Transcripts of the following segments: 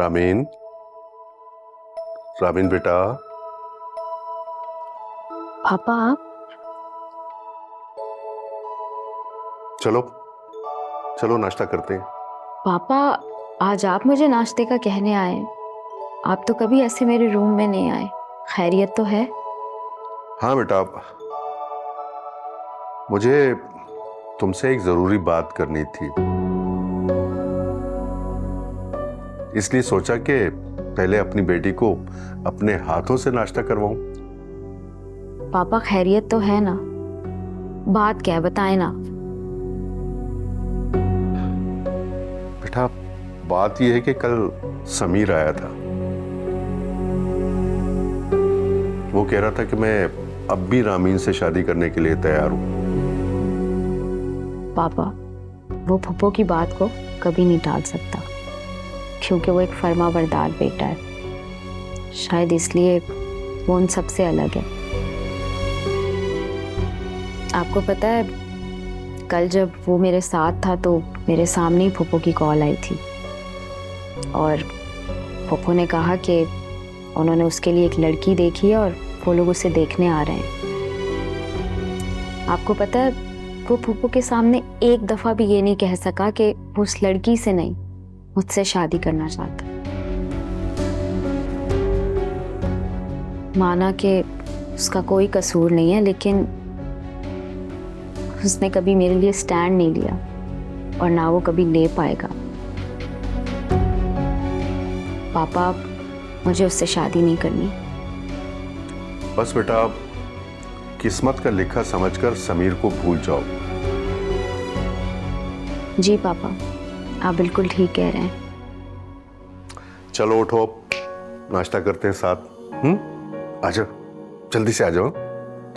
रामीन, रामीन बेटा। पापा आप? चलो चलो नाश्ता करते हैं। पापा आज आप मुझे नाश्ते का कहने आए? आप तो कभी ऐसे मेरे रूम में नहीं आए। खैरियत तो है? हाँ बेटा, मुझे तुमसे एक जरूरी बात करनी थी, इसलिए सोचा कि पहले अपनी बेटी को अपने हाथों से नाश्ता करवाऊं। पापा खैरियत तो है ना? बात क्या है बताएं ना। बेटा बात यह है कि कल समीर आया था। वो कह रहा था कि मैं अब भी रामीन से शादी करने के लिए तैयार हूं। पापा वो फुप्पो की बात को कभी नहीं टाल सकता, क्योंकि वो एक फर्माबरदार बेटा है। शायद इसलिए वो उन सबसे अलग है। आपको पता है, कल जब वो मेरे साथ था तो मेरे सामने ही फुप्पो की कॉल आई थी और फुप्पो ने कहा कि उन्होंने उसके लिए एक लड़की देखी है और वो लोग उसे देखने आ रहे हैं। आपको पता है, वो फुप्पो के सामने एक दफा भी ये नहीं कह सका कि वो उस लड़की से नहीं, मुझसे शादी करना चाहता। माना कि उसका कोई कसूर नहीं है, लेकिन उसने कभी मेरे लिए स्टैंड नहीं लिया और ना वो कभी ले पाएगा। पापा मुझे उससे शादी नहीं करनी। बस बेटा, किस्मत का लिखा समझकर समीर को भूल जाओ। जी पापा, आप बिल्कुल ठीक कह रहे हैं। चलो उठो, नाश्ता करते हैं साथ। आ जाओ, जल्दी से आ जाओ।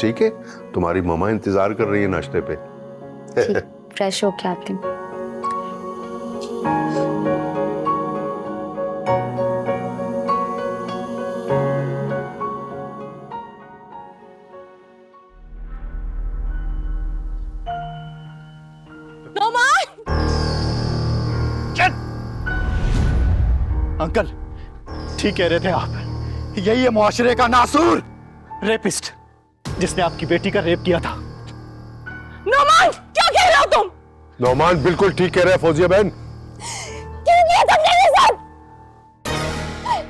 ठीक है, तुम्हारी मम्मा इंतजार कर रही है नाश्ते पे। ठीक, फ्रेश होके आती हूँ। अंकल, ठीक कह रहे थे आप। यही है मुआशरे का नासूर, रेपिस्ट, जिसने आपकी बेटी का रेप किया था। नोमान, क्या कह रहे हो तुम? नौमान बिल्कुल ठीक कह रहा है फौजिया बहन। क्यों किया तुमने ये सब?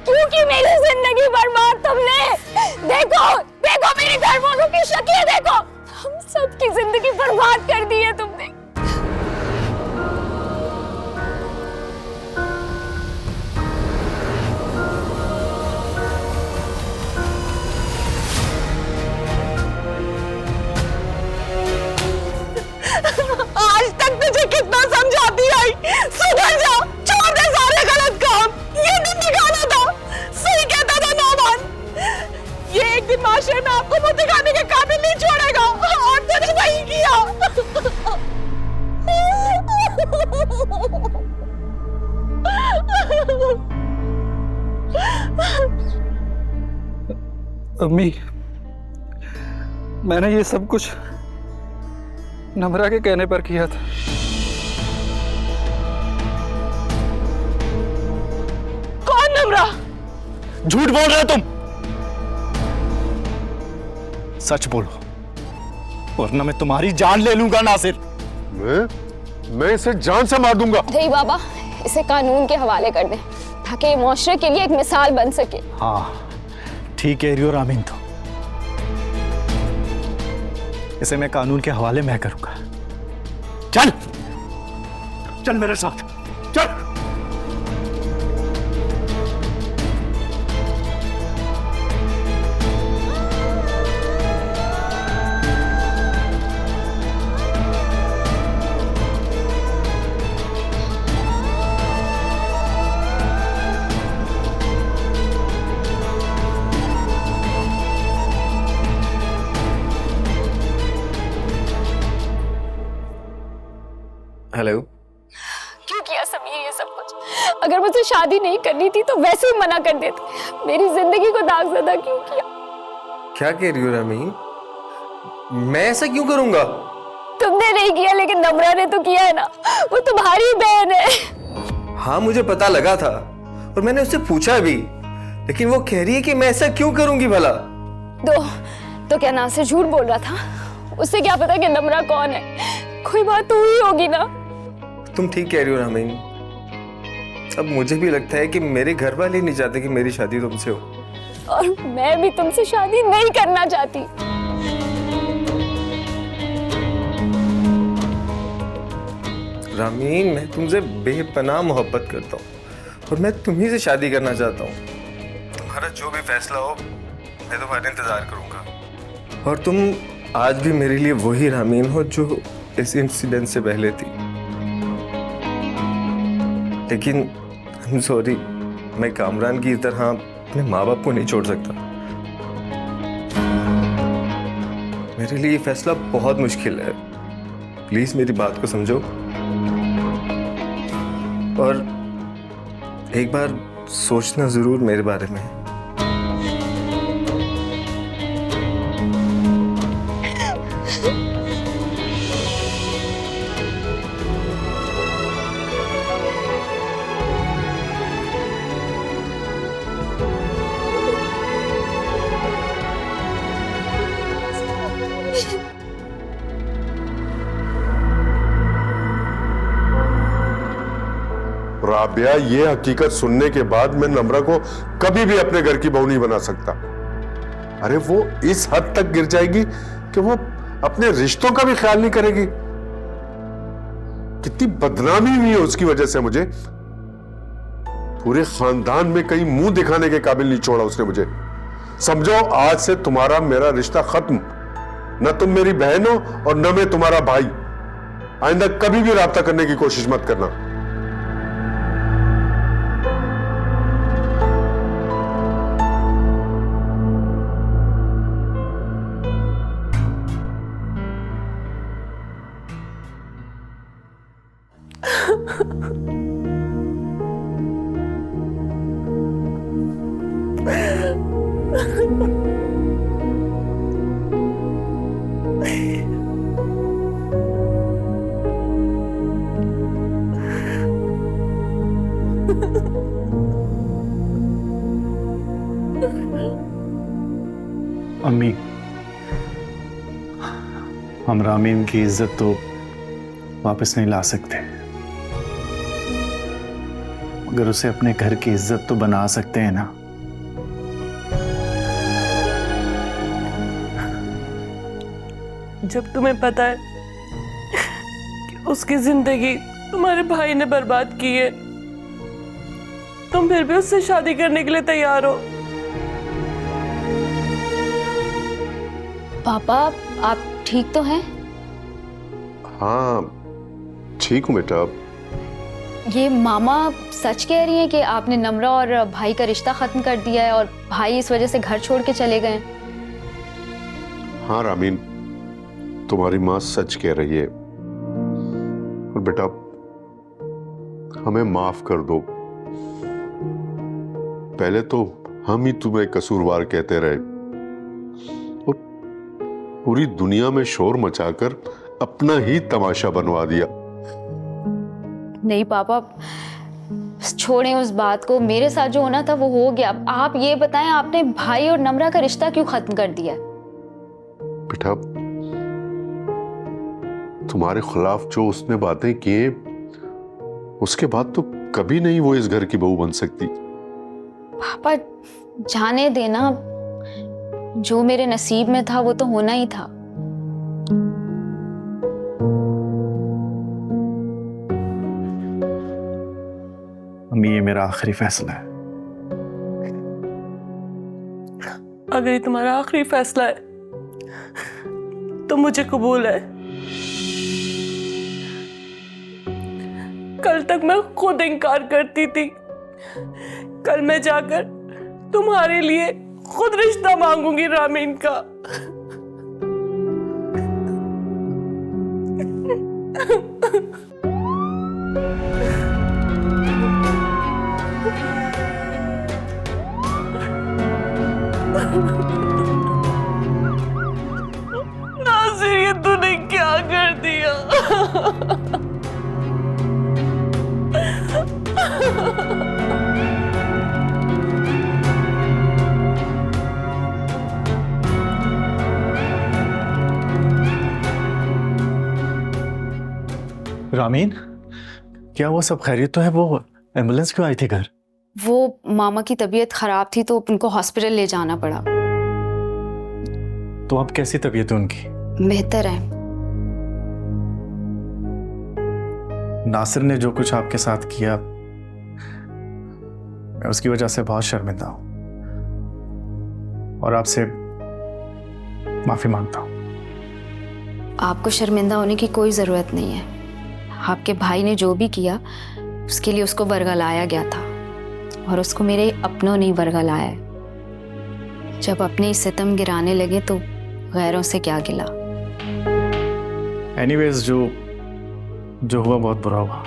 क्यों की मेरी जिंदगी बर्बाद तुमने? देखो देखो मेरे घर वालों की शक्लें देखो, हम सबकी जिंदगी बर्बाद कर दी है तुमने। आज तक तुझे कितना समझाती आई, सुधर जा, छोड़ दे सारे गलत काम। ये दिन दिखाना था, सही कहता था नौमान। ये एक दिन माशरे में आपको मुंह दिखाने के काबिल नहीं छोड़ेगा, और तूने वही किया। अम्मी, मैंने ये सब कुछ नम्रा के कहने पर किया था। कौन नम्रा? झूठ बोल रहे हो तुम। सच बोलो, वरना मैं तुम्हारी जान ले लूंगा नासिर। मैं इसे जान से मार दूंगा। नहीं बाबा, इसे कानून के हवाले कर दें ताकि ये मुआशरे के लिए एक मिसाल बन सके। हाँ ठीक कह रही हो रामीन, तो इसे मैं कानून के हवाले मैं करूंगा। चल चल मेरे साथ, चल। हेलो। क्यों किया समीर ये सब कुछ? अगर मुझसे शादी नहीं करनी थी तो वैसे ही मना कर देते। मेरी जिंदगी को दागज़दा क्यों किया? क्या कह रही हो रामीन? मैं ऐसा क्यों करूंगा? तुमने नहीं किया, लेकिन नम्रा ने तो किया है ना। वो तुम्हारी बहन है। हाँ मुझे पता लगा था, और मैंने उससे पूछा भी, लेकिन वो कह रही है कि मैं ऐसा क्यों करूंगी भला। तो क्या नासिर झूठ बोल रहा था? उससे क्या पता कि नम्रा कौन है? कोई बात तो हुई होगी ना। तुम ठीक कह रही हो रामीन। अब मुझे भी लगता है कि मेरे घर वाले नहीं चाहते कि मेरी शादी तुमसे हो, और मैं भी तुमसे शादी नहीं करना चाहती। रामीन, मैं तुमसे बेपनाह मोहब्बत करता हूँ और मैं तुम्ही से शादी करना चाहता हूँ। तुम्हारा जो भी फैसला हो, मैं तुम्हारा इंतजार करूंगा। और तुम आज भी मेरे लिए वही रामीन हो जो इस इंसिडेंट से पहले थी। लेकिन आई एम सॉरी, मैं कामरान की तरह अपने माँ बाप को नहीं छोड़ सकता। मेरे लिए ये फैसला बहुत मुश्किल है। प्लीज मेरी बात को समझो और एक बार सोचना जरूर मेरे बारे में। राबिया, ये हकीकत सुनने के बाद मैं नम्रा को कभी भी अपने घर की बहू नहीं बना सकता। अरे वो इस हद तक गिर जाएगी कि वो अपने रिश्तों का भी ख्याल नहीं करेगी। कितनी बदनामी हुई है उसकी वजह से मुझे। पूरे खानदान में कहीं मुंह दिखाने के काबिल नहीं छोड़ा उसने मुझे। समझो, आज से तुम्हारा मेरा रिश्ता खत्म। न तुम मेरी बहन हो और न मैं तुम्हारा भाई। आइंदा कभी भी राब्ता करने की कोशिश मत करना। अम्मी, हम रामीन की इज्जत तो वापस नहीं ला सकते, मगर उसे अपने घर की इज्जत तो बना सकते हैं ना। जब तुम्हें पता है कि उसकी जिंदगी तुम्हारे भाई ने बर्बाद की है, तुम फिर भी उससे शादी करने के लिए तैयार हो। पापा, आप ठीक तो हैं? हाँ, ठीक हूं बेटा। ये मामा सच कह रही हैं कि आपने नम्रा और भाई का रिश्ता खत्म कर दिया है और भाई इस वजह से घर छोड़ के चले गए? हाँ रामीन, तुम्हारी माँ सच कह रही है। और बेटा, हमें माफ कर दो। पहले तो हम ही तुम्हें कसूरवार कहते रहे और पूरी दुनिया में शोर मचाकर अपना ही तमाशा बनवा दिया। नहीं पापा, छोड़ें उस बात को। मेरे साथ जो होना था वो हो गया। आप ये बताएं, आपने भाई और नम्रा का रिश्ता क्यों खत्म कर दिया? बेटा, तुम्हारे खिलाफ जो उसने बातें की, उसके बाद तो कभी नहीं वो इस घर की बहू बन सकती। पापा जाने देना, जो मेरे नसीब में था वो तो होना ही था। अम्मी, ये मेरा आखिरी फैसला है। अगर ये तुम्हारा आखिरी फैसला है तो मुझे कबूल है। कल तक मैं खुद इनकार करती थी, कल मैं जाकर तुम्हारे लिए खुद रिश्ता मांगूंगी रामीन का। नासिर, ये तूने क्या कर दिया? रामीन, क्या वो सब खैरियत तो है? वो एम्बुलेंस क्यों आई थी घर? वो मामा की तबीयत खराब थी तो उनको हॉस्पिटल ले जाना पड़ा। तो अब कैसी तबीयत है उनकी? बेहतर है। नासिर ने जो कुछ आपके साथ किया, मैं उसकी वजह से बहुत शर्मिंदा हूं और आपसे माफी मांगता हूं। आपको शर्मिंदा होने की कोई ज़रूरत नहीं है। आपके भाई ने जो भी किया उसके लिए उसको बरगलाया गया था और उसको मेरे अपनों ने बरगलाया है। जब अपने ही सितम गिराने लगे तो गैरों से क्या गिला। एनीवेज, जो हुआ बहुत बुरा हुआ,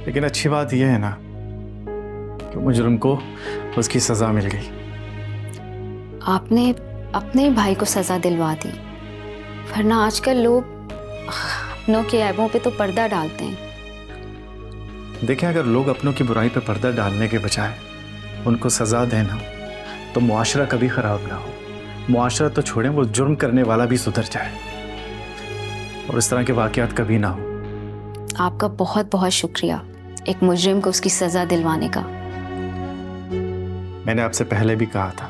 लेकिन अच्छी बात यह है ना कि मुजरिम को उसकी सजा मिल गई। आपने अपने ही भाई को सजा दिलवा दी, वरना आजकल लोग अपनों के ऐबों पे तो पर्दा डालते हैं। देखें, अगर लोग अपनों की बुराई पे पर्दा डालने के बजाय उनको सजा देना तो मुआशरा कभी खराब ना हो। मुआशरा तो छोड़ें, वो जुर्म करने वाला भी सुधर जाए और इस तरह के वाकयात कभी ना हो। आपका बहुत बहुत शुक्रिया एक मुजरिम को उसकी सजा दिलवाने का। मैंने आपसे पहले भी कहा था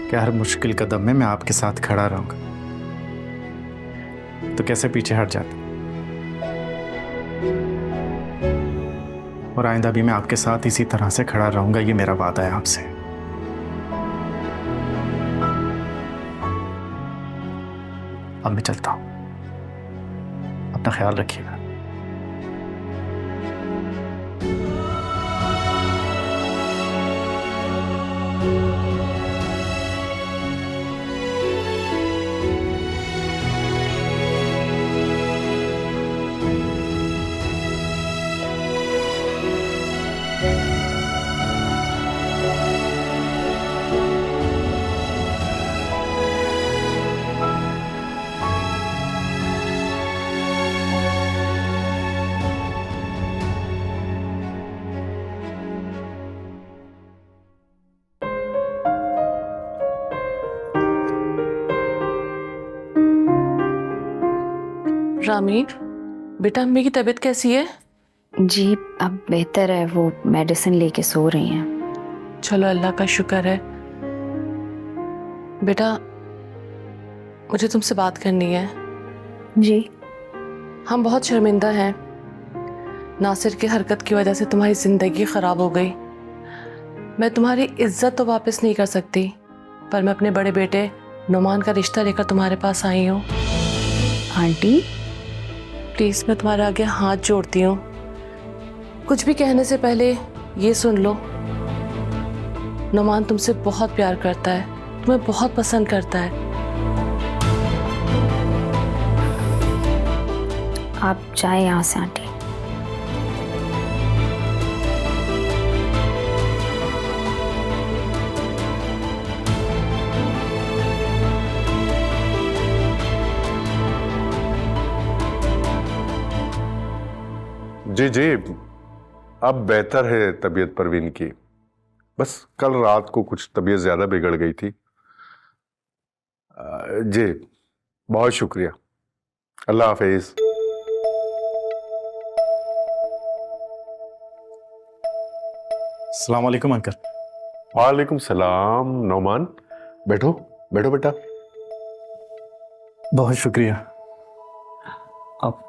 कि हर मुश्किल कदम में मैं आपके साथ खड़ा रहूंगा, तो कैसे पीछे हट जाता। और आइंदा भी मैं आपके साथ इसी तरह से खड़ा रहूंगा, ये मेरा वादा है आपसे। अब मैं चलता हूं, अपना ख्याल रखिएगा। रामी, बेटा अम्मी की तबीयत कैसी है? जी अब बेहतर है, वो मेडिसिन लेके सो रही हैं। चलो अल्लाह का शुक्र है। बेटा मुझे तुमसे बात करनी है। जी। हम बहुत शर्मिंदा हैं। नासिर की हरकत की वजह से तुम्हारी ज़िंदगी ख़राब हो गई। मैं तुम्हारी इज्जत तो वापस नहीं कर सकती, पर मैं अपने बड़े बेटे नुमान का रिश्ता लेकर तुम्हारे पास आई हूँ। आंटी, प्लीज़ मैं तुम्हारे आगे हाथ जोड़ती हूँ, कुछ भी कहने से पहले ये सुन लो। नुमान तुमसे बहुत प्यार करता है, तुम्हें बहुत पसंद करता है। आप जाए यहाँ से आंटी। जी जी, अब बेहतर है तबीयत परवीन की। बस कल रात को कुछ तबीयत ज्यादा बिगड़ गई थी। जी बहुत शुक्रिया, अल्लाह हाफिज। अस्सलाम वालेकुम अंकल। वालेकुम सलाम। नौमान, बैठो बैठो बेटा। बहुत शुक्रिया। अब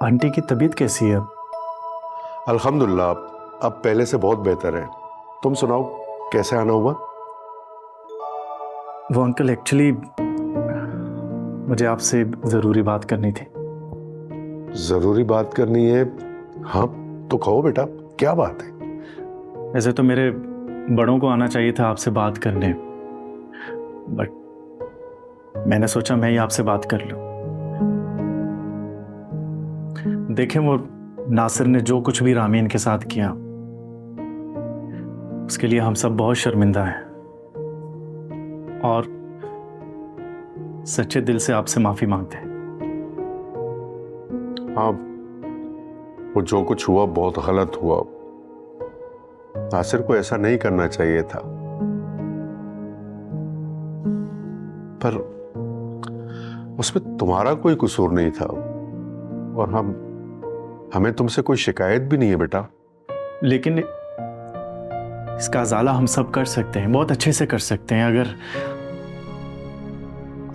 आंटी की तबीयत कैसी है? अल्हम्दुलिल्लाह अब पहले से बहुत बेहतर है। तुम सुनाओ, कैसे आना हुआ? वो अंकल, एक्चुअली मुझे आपसे ज़रूरी बात करनी थी। जरूरी बात करनी है? हाँ तो कहो बेटा, क्या बात है? वैसे तो मेरे बड़ों को आना चाहिए था आपसे बात करने, बट मैंने सोचा मैं ही आपसे बात कर लूं। देखें, वो नासिर ने जो कुछ भी रामीन के साथ किया उसके लिए हम सब बहुत शर्मिंदा हैं और सच्चे दिल से आपसे माफी मांगते हैं। हाँ, वो जो कुछ हुआ बहुत गलत हुआ। नासिर को ऐसा नहीं करना चाहिए था, पर उसमें तुम्हारा कोई कसूर नहीं था। और हमें तुमसे कोई शिकायत भी नहीं है बेटा। लेकिन इसका अजाला हम सब कर सकते हैं, बहुत अच्छे से कर सकते हैं, अगर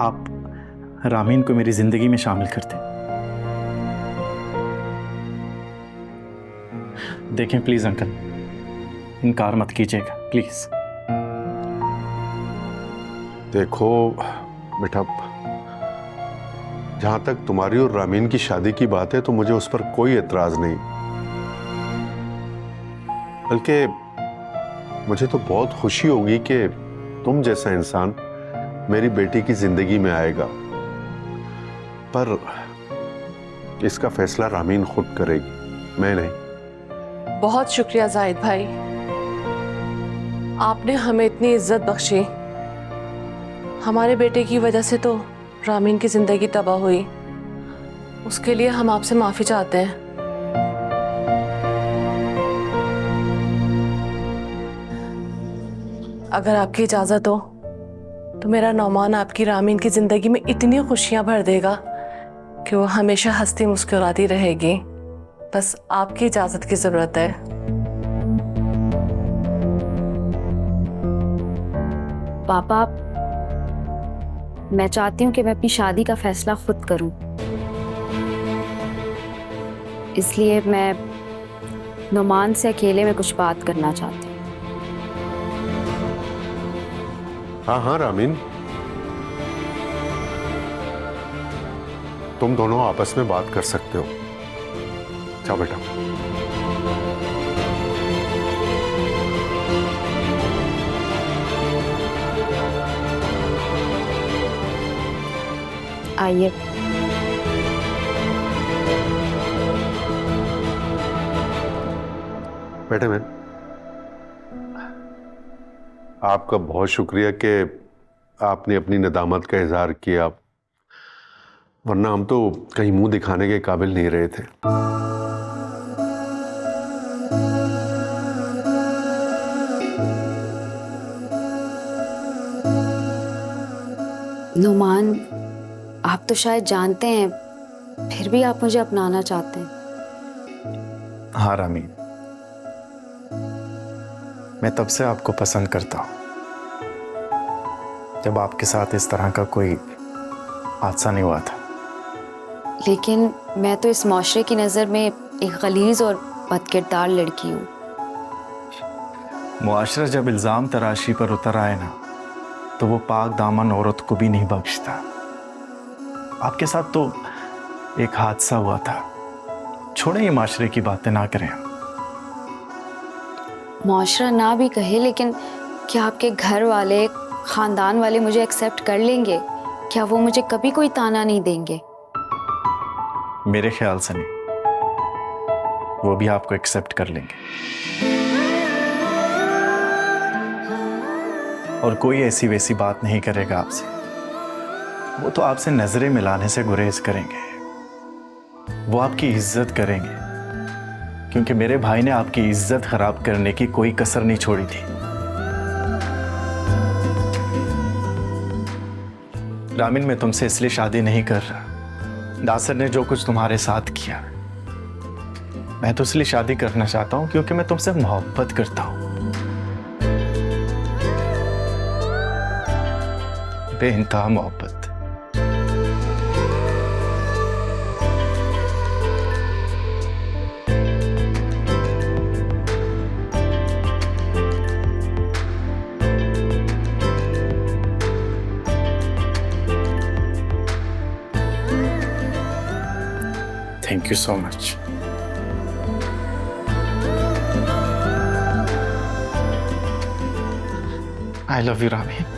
आप रामीन को मेरी जिंदगी में शामिल करते। देखें प्लीज अंकल, इनकार मत कीजिएगा प्लीज। देखो बेटा, जहां तक तुम्हारी और रामीन की शादी की बात है तो मुझे उस पर कोई एतराज नहीं, बल्कि मुझे तो बहुत खुशी होगी कि तुम जैसा इंसान मेरी बेटी की जिंदगी में आएगा, पर इसका फैसला रामीन खुद करेगी, मैं नहीं। बहुत शुक्रिया जाहिद भाई, आपने हमें इतनी इज्जत बख्शी। हमारे बेटे की वजह से तो रामीन की जिंदगी तबाह हुई, उसके लिए हम आपसे माफी चाहते हैं। अगर आपकी इजाजत हो तो मेरा नौमान आपकी रामीन की जिंदगी में इतनी खुशियां भर देगा कि वो हमेशा हंसती मुस्कुराती रहेगी। बस आपकी इजाजत की जरूरत है। पापा, मैं चाहती हूँ कि मैं अपनी शादी का फैसला खुद करूँ, इसलिए मैं नुमान से अकेले में कुछ बात करना चाहती हूँ। हाँ हाँ रामीन, तुम दोनों आपस में बात कर सकते हो। जाओ बेटा। आइए। बेटे मैं आपका बहुत शुक्रिया कि आपने अपनी नदामत का इजहार किया, वरना हम तो कहीं मुंह दिखाने के काबिल नहीं रहे थे। नुमान, आप तो शायद जानते हैं, फिर भी आप मुझे अपनाना चाहते हैं। हाँ रामीन, मैं तब से आपको पसंद करता हूँ जब आपके साथ इस तरह का कोई हादसा नहीं हुआ था। लेकिन मैं तो इस माशरे की नज़र में एक गलीज और बदकिरदार लड़की हूँ। मुआशरा जब इल्ज़ाम तराशी पर उतर आए ना, तो वो पाक दामन औरत को भी नहीं बख्शता। आपके साथ तो एक हादसा हुआ था, छोड़े ये माशरे की बातें ना करें। माशरा ना भी कहे, लेकिन क्या आपके घर वाले, खानदान वाले मुझे एक्सेप्ट कर लेंगे? क्या वो मुझे कभी कोई ताना नहीं देंगे? मेरे ख्याल से नहीं, वो भी आपको एक्सेप्ट कर लेंगे। और कोई ऐसी वैसी बात नहीं करेगा आपसे, वो तो आपसे नजरें मिलाने से गुरेज करेंगे। वो आपकी इज्जत करेंगे, क्योंकि मेरे भाई ने आपकी इज्जत खराब करने की कोई कसर नहीं छोड़ी थी। रामीन, मैं तुमसे इसलिए शादी नहीं कर रहा, नासिर ने जो कुछ तुम्हारे साथ किया, मैं तो इसलिए शादी करना चाहता हूं क्योंकि मैं तुमसे मोहब्बत करता हूं, बेइंतहा मोहब्बत। Thank you so much. I love you, Ramin.